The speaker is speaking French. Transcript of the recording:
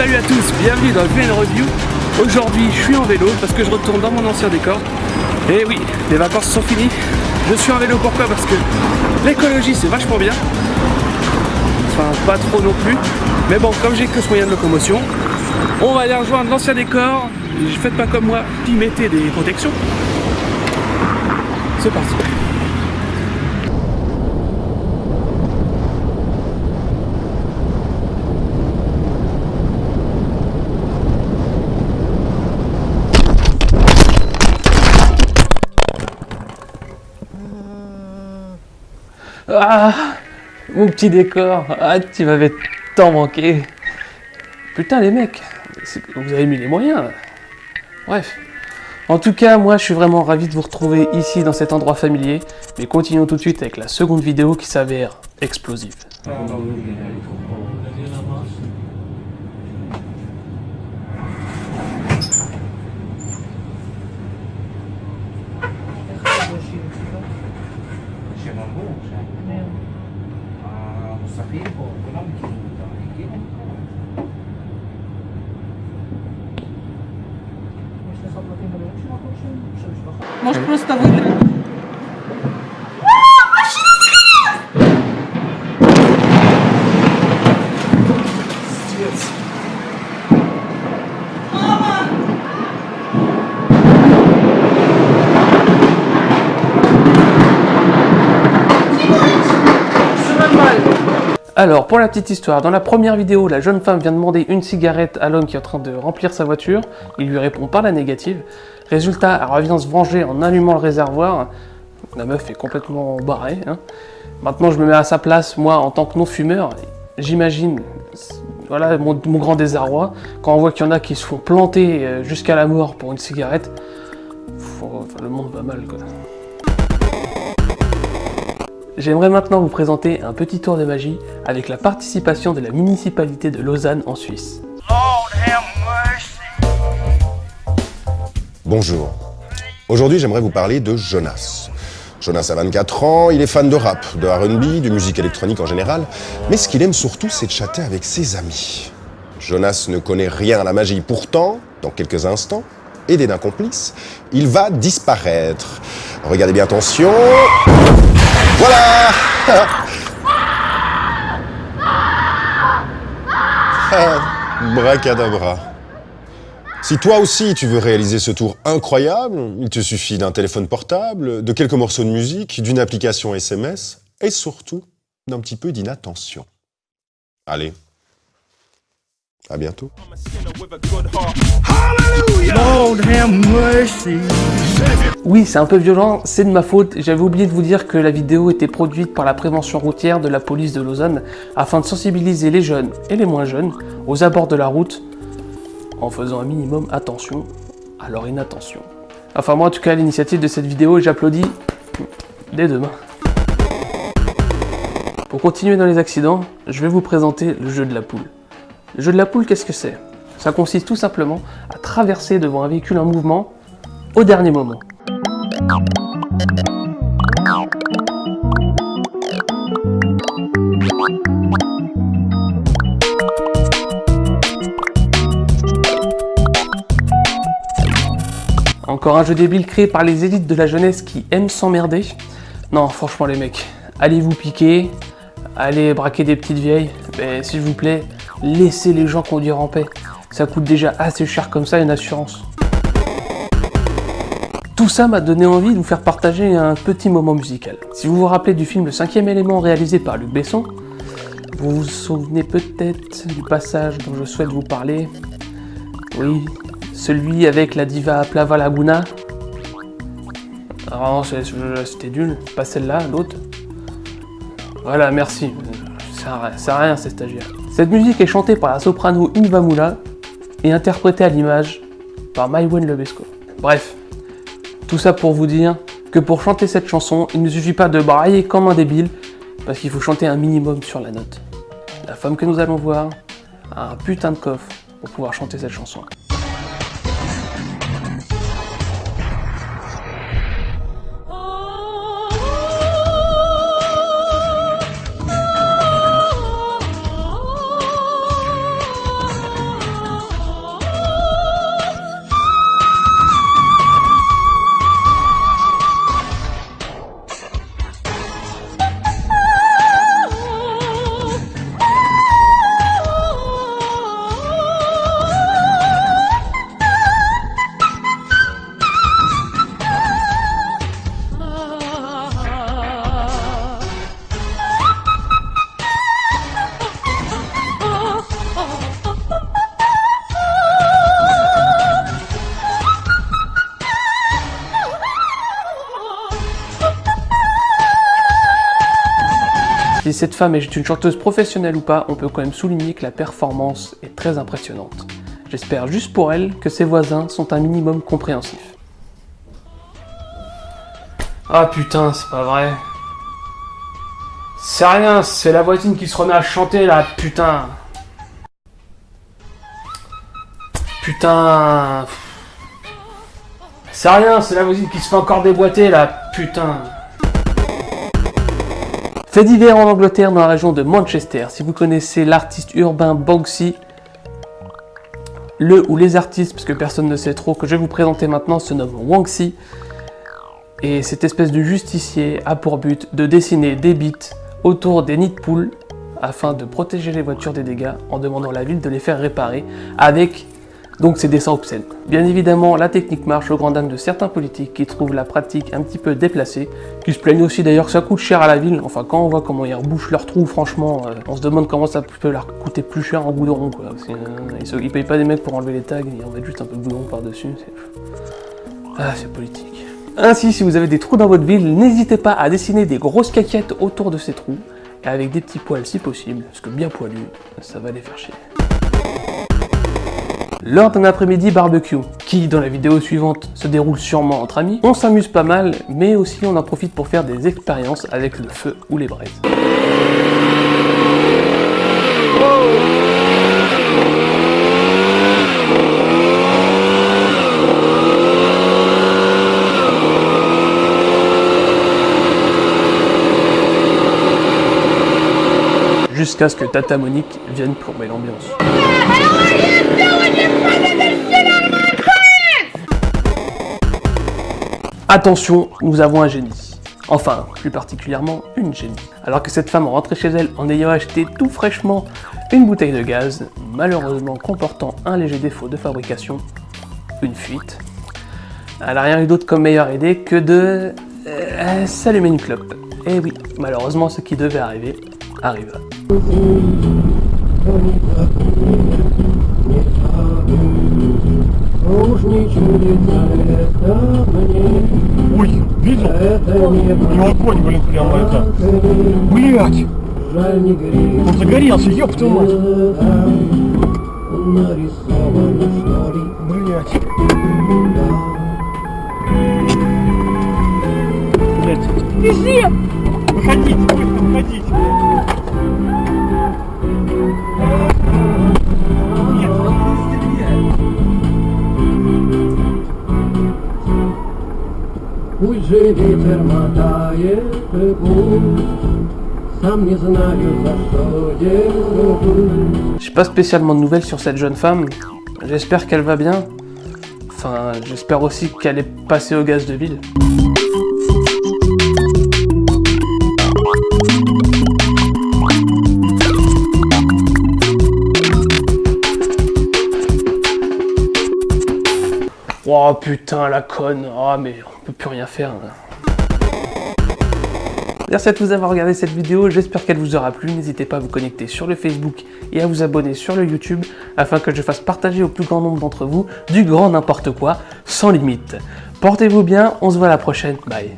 Salut à tous, bienvenue dans VN Review. Aujourd'hui je suis en vélo parce que je retourne dans mon ancien décor. Et oui, les vacances sont finies. Je suis en vélo pourquoi? Parce que l'écologie c'est vachement bien. Enfin pas trop non plus. Mais bon, comme j'ai que ce moyen de locomotion, on va aller rejoindre l'ancien décor. Faites pas comme moi, puis mettez des protections. C'est parti. Ah, mon petit décor, ah, tu m'avais tant manqué. Putain les mecs, vous avez mis les moyens. Bref, en tout cas, moi je suis vraiment ravi de vous retrouver ici dans cet endroit familier. Mais continuons tout de suite avec la seconde vidéo qui s'avère explosive. Может просто выиграть. Alors, pour la petite histoire, dans la première vidéo, la jeune femme vient demander une cigarette à l'homme qui est en train de remplir sa voiture. Il lui répond par la négative. Résultat, elle revient se venger en allumant le réservoir. La meuf est complètement barrée. Hein. Maintenant, je me mets à sa place, moi, en tant que non-fumeur. J'imagine, voilà, mon grand désarroi. Quand on voit qu'il y en a qui se font planter jusqu'à la mort pour une cigarette, le monde va mal, quoi. J'aimerais maintenant vous présenter un petit tour de magie avec la participation de la municipalité de Lausanne en Suisse. Bonjour. Aujourd'hui, j'aimerais vous parler de Jonas. Jonas a 24 ans, il est fan de rap, de R&B, de musique électronique en général, mais ce qu'il aime surtout, c'est de chatter avec ses amis. Jonas ne connaît rien à la magie, pourtant, dans quelques instants, aidé d'un complice, il va disparaître. Regardez bien, attention. Voilà. Bracadabra. Si toi aussi tu veux réaliser ce tour incroyable, il te suffit d'un téléphone portable, de quelques morceaux de musique, d'une application SMS et surtout d'un petit peu d'inattention. Allez, à bientôt. Oui, c'est un peu violent, c'est de ma faute. J'avais oublié de vous dire que la vidéo était produite par la prévention routière de la police de Lausanne afin de sensibiliser les jeunes et les moins jeunes aux abords de la route en faisant un minimum attention à leur inattention. Enfin moi en tout cas à l'initiative de cette vidéo et j'applaudis dès demain. Pour continuer dans les accidents, je vais vous présenter le jeu de la poule. Le jeu de la poule, qu'est-ce que c'est? Ça consiste tout simplement à traverser devant un véhicule en mouvement au dernier moment. Encore un jeu débile créé par les élites de la jeunesse qui aiment s'emmerder. Non, franchement les mecs, allez vous piquer, allez braquer des petites vieilles, mais s'il vous plaît, laissez les gens conduire en paix. Ça coûte déjà assez cher comme ça une assurance. Tout ça m'a donné envie de vous faire partager un petit moment musical. Si vous vous rappelez du film Le 5e élément réalisé par Luc Besson, vous vous souvenez peut-être du passage dont je souhaite vous parler. Oui, celui avec la diva Plava Laguna. Alors non, c'était nul, pas celle-là, l'autre. Voilà, merci. Ça sert à rien ces stagiaires. Cette musique est chantée par la soprano Inva Moula et interprétée à l'image par Maïwen Lebesco. Bref, tout ça pour vous dire que pour chanter cette chanson, il ne suffit pas de brailler comme un débile, parce qu'il faut chanter un minimum sur la note. La femme que nous allons voir a un putain de coffre pour pouvoir chanter cette chanson. Si cette femme est une chanteuse professionnelle ou pas, on peut quand même souligner que la performance est très impressionnante. J'espère juste pour elle que ses voisins sont un minimum compréhensifs. Ah putain, c'est pas vrai. C'est rien, c'est la voisine qui se remet à chanter là, putain. Putain. C'est rien, c'est la voisine qui se fait encore déboîter là, putain. Fait divers en Angleterre, dans la région de Manchester. Si vous connaissez l'artiste urbain Banksy, le ou les artistes, parce que personne ne sait trop, que je vais vous présenter maintenant, se nomme Wanksy. Et cette espèce de justicier a pour but de dessiner des bits autour des nids de poules afin de protéger les voitures des dégâts en demandant à la ville de les faire réparer avec donc ces dessins obscènes. Bien évidemment, la technique marche aux grandes dames de certains politiques qui trouvent la pratique un petit peu déplacée, qui se plaignent aussi d'ailleurs que ça coûte cher à la ville. Enfin, quand on voit comment ils rebouchent leurs trous, franchement, on se demande comment ça peut leur coûter plus cher en goudron, quoi. Parce ils payent pas des mecs pour enlever les tags, ils en mettent juste un peu de goudron par-dessus. C'est politique. Ainsi, si vous avez des trous dans votre ville, n'hésitez pas à dessiner des grosses caquettes autour de ces trous, et avec des petits poils si possible, parce que bien poilus, ça va les faire chier. Lors d'un après-midi barbecue, qui dans la vidéo suivante se déroule sûrement entre amis, on s'amuse pas mal, mais aussi on en profite pour faire des expériences avec le feu ou les braises. Jusqu'à ce que Tata Monique vienne plomber l'ambiance. Attention, nous avons un génie. Enfin, plus particulièrement une génie. Alors que cette femme rentrait chez elle en ayant acheté tout fraîchement une bouteille de gaz, malheureusement comportant un léger défaut de fabrication, une fuite, elle n'a rien eu d'autre comme meilleure idée que de s'allumer une clope. Et oui, malheureusement ce qui devait arriver, arriva. Ой, видел? У него огонь, блин, прямо это. Блять! Он загорелся, ёб твою мать! Блять! Блять! Бежи! Выходите, выходите! Пусть же ветер мотает губ, сам не знаю, за что держу. J'ai pas spécialement de nouvelles sur cette jeune femme, j'espère qu'elle va bien. Enfin, j'espère aussi qu'elle est passée au gaz de ville. Oh putain, la conne. Oh mais on peut plus rien faire. Merci à tous d'avoir regardé cette vidéo, j'espère qu'elle vous aura plu. N'hésitez pas à vous connecter sur le Facebook et à vous abonner sur le YouTube afin que je fasse partager au plus grand nombre d'entre vous du grand n'importe quoi, sans limite. Portez-vous bien, on se voit à la prochaine, bye.